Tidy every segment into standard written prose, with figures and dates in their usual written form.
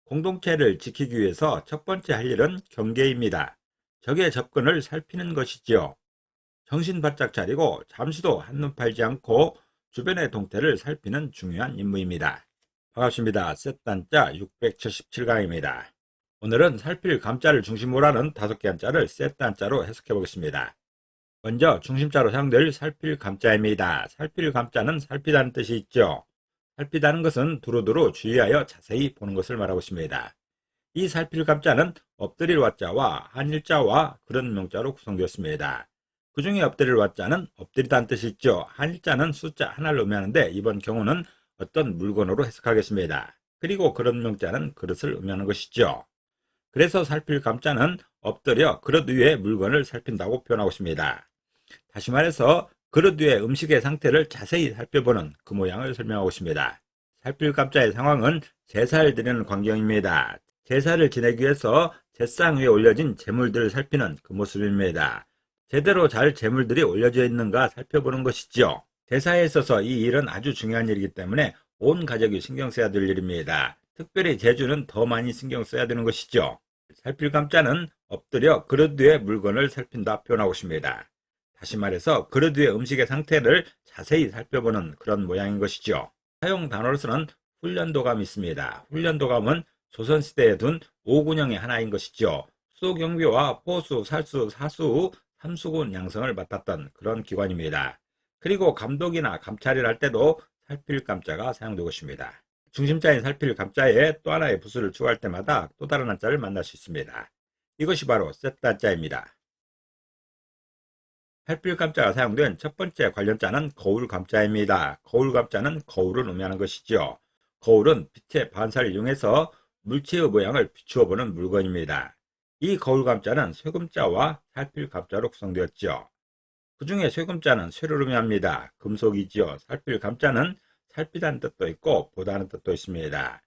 공동체를 지키기 위해서 첫 번째 할 일은 경계입니다. 적의 접근을 살피는 것이지요. 정신 바짝 차리고 잠시도 한눈 팔지 않고 주변의 동태를 살피는 중요한 임무입니다. 반갑습니다. 셋단자 677강입니다. 오늘은 살필 감자를 중심으로 하는 5개 한자를 셋단자로 해석해 보겠습니다. 먼저 중심자로 사용될 살필 감자입니다. 살필 감자는 살피다는 뜻이 있죠. 살피다는 것은 두루두루 주의하여 자세히 보는 것을 말하고 있습니다. 이 살필 감자는 엎드릴 와자와 한일자와 그런 명자로 구성되었습니다. 그 중에 엎드릴 와자는 엎드리다는 뜻이 있죠. 한일자는 숫자 하나를 의미하는데 이번 경우는 어떤 물건으로 해석하겠습니다. 그리고 그런 명자는 그릇을 의미하는 것이죠. 그래서 살필 감자는 엎드려 그릇 위에 물건을 살핀다고 표현하고 있습니다. 다시 말해서 그릇 위에 음식의 상태를 자세히 살펴보는 그 모양을 설명하고 있습니다. 살필 감자의 상황은 제사를 드리는 광경입니다. 제사를 지내기 위해서 제상 위에 올려진 제물들을 살피는 그 모습입니다. 제대로 잘 제물들이 올려져 있는가 살펴보는 것이죠. 제사에 있어서 이 일은 아주 중요한 일이기 때문에 온 가족이 신경 써야 될 일입니다. 특별히 제주는 더 많이 신경 써야 되는 것이죠. 살필 감자는 엎드려 그릇 위에 물건을 살핀다 표현하고 있습니다. 다시 말해서 그릇 위에 음식의 상태를 자세히 살펴보는 그런 모양인 것이죠. 사용 단어로서는 훈련도감이 있습니다. 훈련도감은 조선시대에 둔 5군형의 하나인 것이죠. 수경비와 포수, 살수, 사수, 삼수군 양성을 맡았던 그런 기관입니다. 그리고 감독이나 감찰을 할 때도 살필 감자가 사용되고 있습니다. 중심자인 살필 감자에 또 하나의 부수를 추가할 때마다 또 다른 한자를 만날 수 있습니다. 이것이 바로 셋다자입니다. 살필 감자가 사용된 첫 번째 관련자는 거울 감자입니다. 거울 감자는 거울을 의미하는 것이죠. 거울은 빛의 반사를 이용해서 물체의 모양을 비추어 보는 물건입니다. 이 거울 감자는 쇠금자와 살필 감자로 구성되었죠. 그 중에 쇠금자는 쇠를 의미합니다. 금속이지요. 살필 감자는 살피다는 뜻도 있고 보다는 뜻도 있습니다.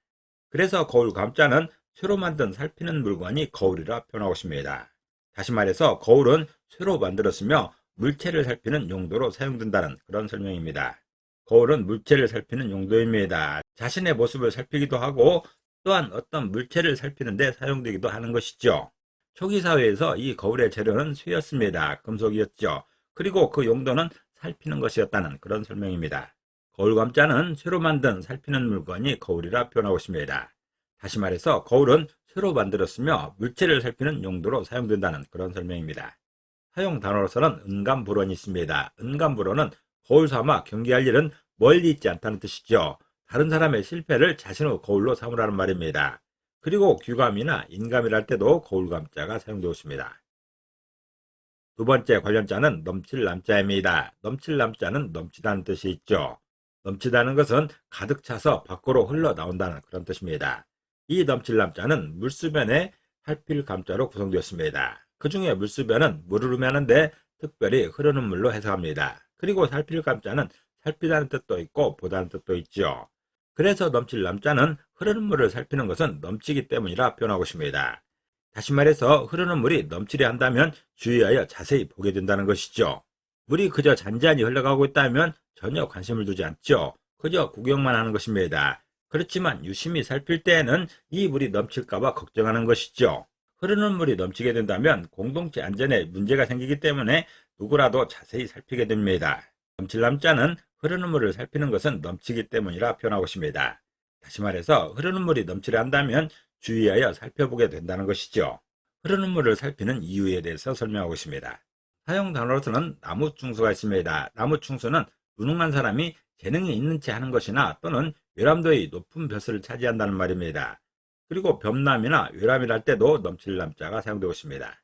그래서 거울 감자는 쇠로 만든 살피는 물건이 거울이라 표현하고 있습니다. 다시 말해서 거울은 쇠로 만들었으며 물체를 살피는 용도로 사용된다는 그런 설명입니다. 거울은 물체를 살피는 용도입니다. 자신의 모습을 살피기도 하고 또한 어떤 물체를 살피는 데 사용되기도 하는 것이죠. 초기 사회에서 이 거울의 재료는 쇠였습니다. 금속이었죠. 그리고 그 용도는 살피는 것이었다는 그런 설명입니다. 거울 감자는 쇠로 만든 살피는 물건이 거울이라 표현하고 있습니다. 다시 말해서 거울은 쇠로 만들었으며 물체를 살피는 용도로 사용된다는 그런 설명입니다. 사용 단어로서는 은감불원이 있습니다. 은감불원은 거울 삼아 경계할 일은 멀리 있지 않다는 뜻이죠. 다른 사람의 실패를 자신의 거울로 삼으라는 말입니다. 그리고 귀감이나 인감이라 할 때도 거울 감자가 사용되고 있습니다. 두 번째 관련자는 넘칠 남자입니다. 넘칠 남자는 넘치다는 뜻이 있죠. 넘치다는 것은 가득 차서 밖으로 흘러나온다는 그런 뜻입니다. 이 넘칠 남자는 물수변에 살필 감자로 구성되었습니다. 그 중에 물수변은 물을 의미하는데 특별히 흐르는 물로 해석합니다. 그리고 살필 감자는 살피다는 뜻도 있고 보다는 뜻도 있죠. 그래서 넘칠 남자는 흐르는 물을 살피는 것은 넘치기 때문이라 표현하고 있습니다. 다시 말해서 흐르는 물이 넘치려 한다면 주의하여 자세히 보게 된다는 것이죠. 물이 그저 잔잔히 흘러가고 있다면 전혀 관심을 두지 않죠. 그저 구경만 하는 것입니다. 그렇지만 유심히 살필 때에는 이 물이 넘칠까봐 걱정하는 것이죠. 흐르는 물이 넘치게 된다면 공동체 안전에 문제가 생기기 때문에 누구라도 자세히 살피게 됩니다. 넘칠 남자는 흐르는 물을 살피는 것은 넘치기 때문이라 표현하고 있습니다. 다시 말해서 흐르는 물이 넘치려 한다면 주의하여 살펴보게 된다는 것이죠. 흐르는 물을 살피는 이유에 대해서 설명하고 있습니다. 사용 단어로서는 나무충수가 있습니다. 나무충수는 무능한 사람이 재능이 있는 채 하는 것이나 또는 외람도의 높은 벼슬을 차지한다는 말입니다. 그리고 벽남이나 외람이라 할 때도 넘칠 남자가 사용되고 있습니다.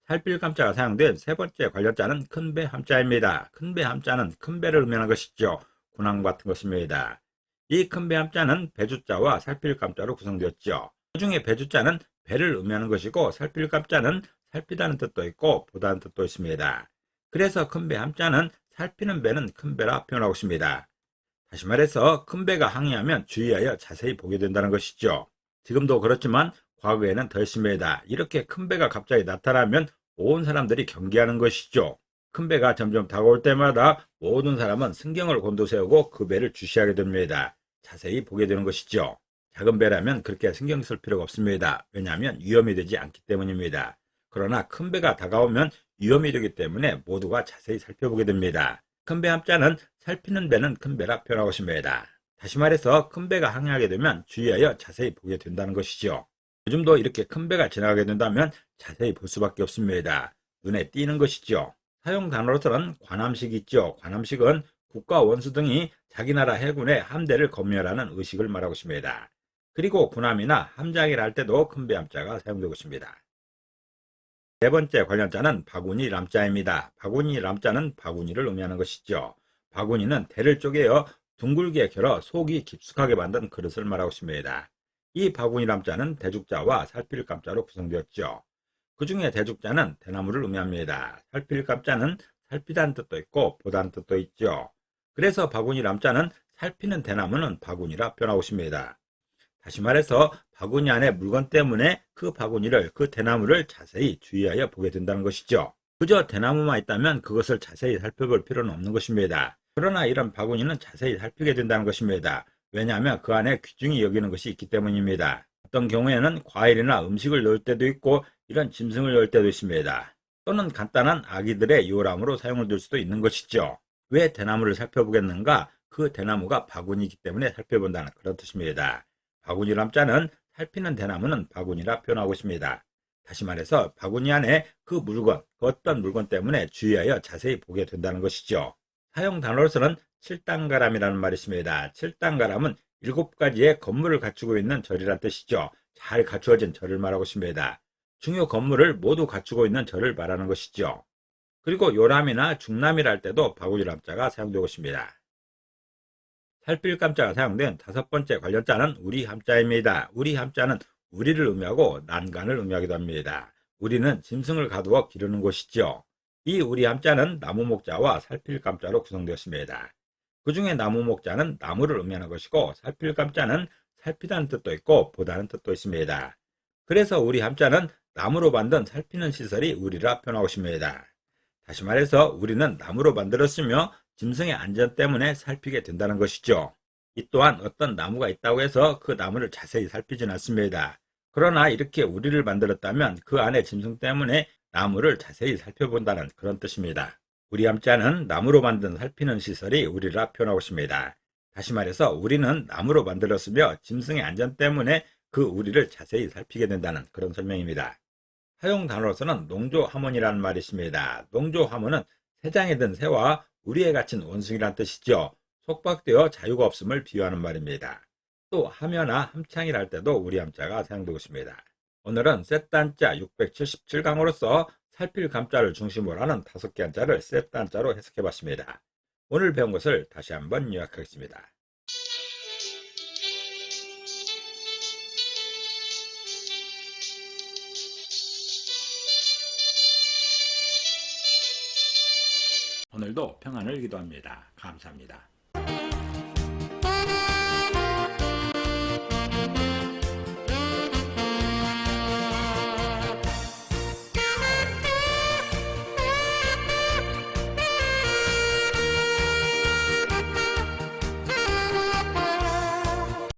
살필 감자가 사용된 세 번째 관련자는 큰배 함자입니다. 큰배 함자는 큰 배를 의미하는 것이죠. 군함 같은 것입니다. 이 큰배 함자는 배주자와 살필 감자로 구성되었죠. 그 중에 배주자는 배를 의미하는 것이고 살필 감자는 살피다는 뜻도 있고 보다는 뜻도 있습니다. 그래서 큰배 함자는 살피는 배는 큰 배라 표현하고 있습니다. 다시 말해서 큰 배가 항해하면 주의하여 자세히 보게 된다는 것이죠. 지금도 그렇지만 과거에는 더 했습니다. 이렇게 큰 배가 갑자기 나타나면 온 사람들이 경계하는 것이죠. 큰 배가 점점 다가올 때마다 모든 사람은 승경을 곤두세우고 그 배를 주시하게 됩니다. 자세히 보게 되는 것이죠. 작은 배라면 그렇게 신경 쓸 필요가 없습니다. 왜냐하면 위험이 되지 않기 때문입니다. 그러나 큰 배가 다가오면 위험이 되기 때문에 모두가 자세히 살펴보게 됩니다. 큰 배 함자는 살피는 배는 큰 배라 표현하고 있습니다. 다시 말해서 큰 배가 항해하게 되면 주의하여 자세히 보게 된다는 것이죠. 요즘도 이렇게 큰 배가 지나가게 된다면 자세히 볼 수밖에 없습니다. 눈에 띄는 것이죠. 사용 단어로서는 관함식이 있죠. 관함식은 국가 원수 등이 자기 나라 해군의 함대를 검열하는 의식을 말하고 있습니다. 그리고 군함이나 함장이라 할 때도 큰 배 함자가 사용되고 있습니다. 네 번째 관련자는 바구니 람자입니다. 바구니 람자는 바구니를 의미하는 것이죠. 바구니는 대를 쪼개어 둥글게 결어 속이 깊숙하게 만든 그릇을 말하고 있습니다. 이 바구니 람자는 대죽자와 살필 감자로 구성되었죠. 그 중에 대죽자는 대나무를 의미합니다. 살필 감자는 살피다는 뜻도 있고 보다는 뜻도 있죠. 그래서 바구니 람자는 살피는 대나무는 바구니라 표현하고 있습니다. 다시 말해서 바구니 안에 물건 때문에 그 바구니를, 그 대나무를 자세히 주의하여 보게 된다는 것이죠. 그저 대나무만 있다면 그것을 자세히 살펴볼 필요는 없는 것입니다. 그러나 이런 바구니는 자세히 살피게 된다는 것입니다. 왜냐하면 그 안에 귀중히 여기는 것이 있기 때문입니다. 어떤 경우에는 과일이나 음식을 넣을 때도 있고 이런 짐승을 넣을 때도 있습니다. 또는 간단한 아기들의 요람으로 사용을 될 수도 있는 것이죠. 왜 대나무를 살펴보겠는가? 그 대나무가 바구니이기 때문에 살펴본다는 그런 뜻입니다. 바구니 람자는 살피는 대나무는 바구니라 표현하고 있습니다. 다시 말해서 바구니 안에 그 물건, 그 어떤 물건 때문에 주의하여 자세히 보게 된다는 것이죠. 사용 단어로서는 칠단가람이라는 말이 있습니다. 칠단가람은 7가지의 건물을 갖추고 있는 절이란 뜻이죠. 잘 갖추어진 절을 말하고 있습니다. 중요 건물을 모두 갖추고 있는 절을 말하는 것이죠. 그리고 요람이나 중람이라 할 때도 바구니 람자가 사용되고 있습니다. 살필 감자가 사용된 5번째 관련자는 우리 함자입니다. 우리 함자는 우리를 의미하고 난간을 의미하기도 합니다. 우리는 짐승을 가두어 기르는 곳이죠. 이 우리 함자는 나무 목자와 살필 감자로 구성되었습니다. 그 중에 나무 목자는 나무를 의미하는 것이고 살필 감자는 살피다는 뜻도 있고 보다는 뜻도 있습니다. 그래서 우리 함자는 나무로 만든 살피는 시설이 우리라 표현하고 있습니다. 다시 말해서 우리는 나무로 만들었으며 짐승의 안전 때문에 살피게 된다는 것이죠. 이 또한 어떤 나무가 있다고 해서 그 나무를 자세히 살피진 않습니다. 그러나 이렇게 우리를 만들었다면 그 안에 짐승 때문에 나무를 자세히 살펴본다는 그런 뜻입니다. 우리 함자는 나무로 만든 살피는 시설이 우리라 표현하고 있습니다. 다시 말해서 우리는 나무로 만들었으며 짐승의 안전 때문에 그 우리를 자세히 살피게 된다는 그런 설명입니다. 사용 단어로서는 농조하모니라는 말이 있습니다. 농조하모는 새장에 든 새와 우리에 갇힌 원숭이란 뜻이죠. 속박되어 자유가 없음을 비유하는 말입니다. 또 하며나 함창이라 할 때도 우리 함자가 사용되고 있습니다. 오늘은 셋단자 677강으로서 살필 감자를 중심으로 하는 5개 한자를 셋단자로 해석해봤습니다. 오늘 배운 것을 다시 한번 요약하겠습니다. 오늘도 평안을 기도합니다. 감사합니다.